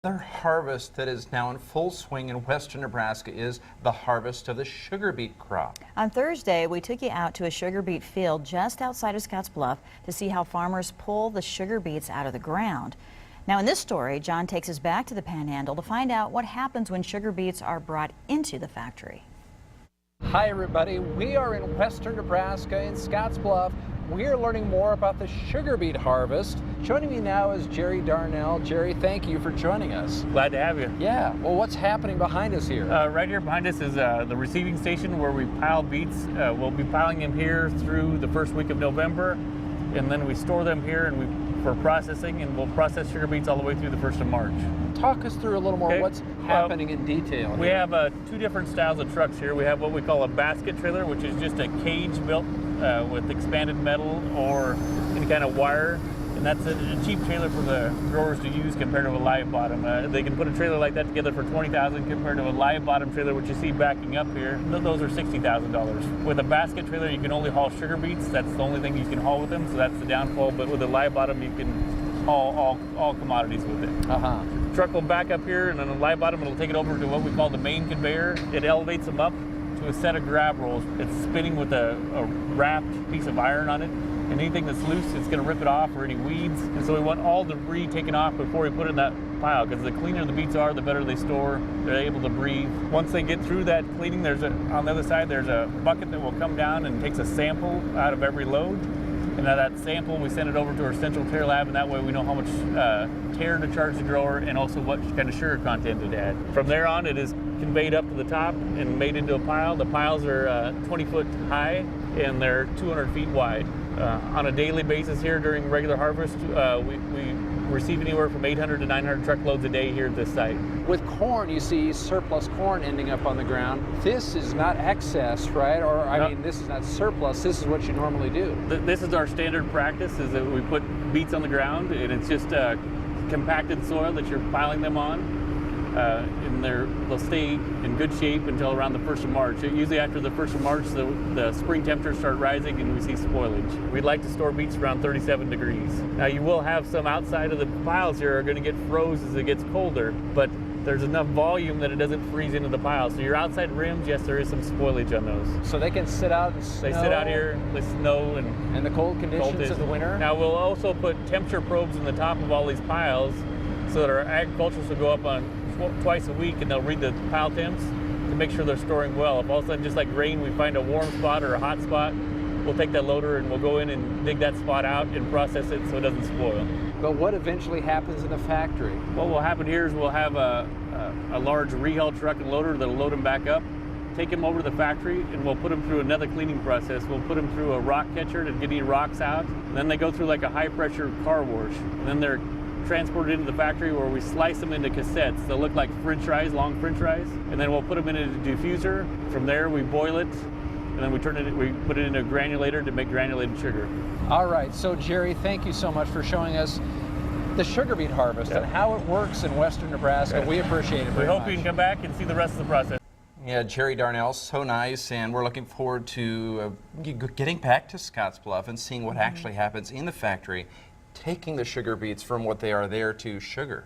Another harvest that is now in full swing in western Nebraska is the harvest of the sugar beet crop. On Thursday, we took you out to a sugar beet field just outside of Scottsbluff to see how farmers pull the sugar beets out of the ground. Now in this story, John takes us back to the Panhandle to find out what happens when sugar beets are brought into the factory. Hi everybody, we are in western Nebraska in Scottsbluff. We are learning more about the sugar beet harvest. Joining me now is Jerry Darnell. Jerry, thank you for joining us. Glad to have you. Yeah, well, what's happening behind us here? Right here behind us is the receiving station where we pile beets. We'll be piling them here through the first week of November, and then we store them here for processing, and we'll process sugar beets all the way through the 1st of March. Talk us through a little more what's happening in detail. We have two different styles of trucks here. We have what we call a basket trailer, which is just a cage built with expanded metal or any kind of wire. And that's a cheap trailer for the growers to use compared to a live bottom. They can put a trailer like that together for $20,000 compared to a live bottom trailer, which you see backing up here. Those are $60,000. With a basket trailer, you can only haul sugar beets. That's the only thing you can haul with them, so that's the downfall. But with a live bottom, you can haul all commodities with it. The truck will back up here, and on a live bottom, it'll take it over to what we call the main conveyor. It elevates them up to a set of grab rolls. It's spinning with a wrapped piece of iron on it. And anything that's loose, it's going to rip it off, or any weeds. And so we want all debris taken off before we put it in that pile, because the cleaner the beets are, the better they store. They're able to breathe. Once they get through that cleaning, on the other side, there's a bucket that will come down and takes a sample out of every load. And now that sample, we send it over to our central tare lab, and that way we know how much tare to charge the grower and also what kind of sugar content it had. From there on, it is conveyed up to the top and made into a pile. The piles are 20 foot high and they're 200 feet wide. On a daily basis here during regular harvest, we receive anywhere from 800 to 900 truckloads a day here at this site. With corn, you see surplus corn ending up on the ground. This is not excess, right? Or I mean, this is not surplus. This is what you normally do. This is our standard practice, is that we put beets on the ground, and it's just compacted soil that you're piling them on. And they'll stay in good shape until around the 1st of March. Usually after the 1st of March, the spring temperatures start rising and we see spoilage. We'd like to store beets around 37 degrees. Now you will have some outside of the piles here are going to get froze as it gets colder, but there's enough volume that it doesn't freeze into the pile. So your outside rims, yes, there is some spoilage on those. So they can sit out in snow? They sit out here, they snow and the cold conditions of the winter? Now we'll also put temperature probes in the top of all these piles so that our agriculturists will go up on twice a week and they'll read the pile temps to make sure they're storing well. If all of a sudden, just like rain, we find a warm spot or a hot spot, we'll take that loader and we'll go in and dig that spot out and process it so it doesn't spoil. But what eventually happens in the factory? What will happen here is we'll have a large rehaul truck and loader that'll load them back up, take them over to the factory, and we'll put them through another cleaning process. We'll put them through a rock catcher to get any rocks out. And then they go through like a high pressure car wash. And then they're transported into the factory where we slice them into cassettes. They'll look like french fries, long french fries, and then we'll put them in a diffuser. From there we boil it, and then we put it into a granulator to make granulated sugar. All right, so Jerry, thank you so much for showing us the sugar beet harvest and how it works in western Nebraska. We appreciate it very much. We hope you can come back and see the rest of the process. Yeah, Jerry Darnell, so nice, and we're looking forward to getting back to Scottsbluff and seeing what actually happens in the factory, taking the sugar beets from what they are there to sugar.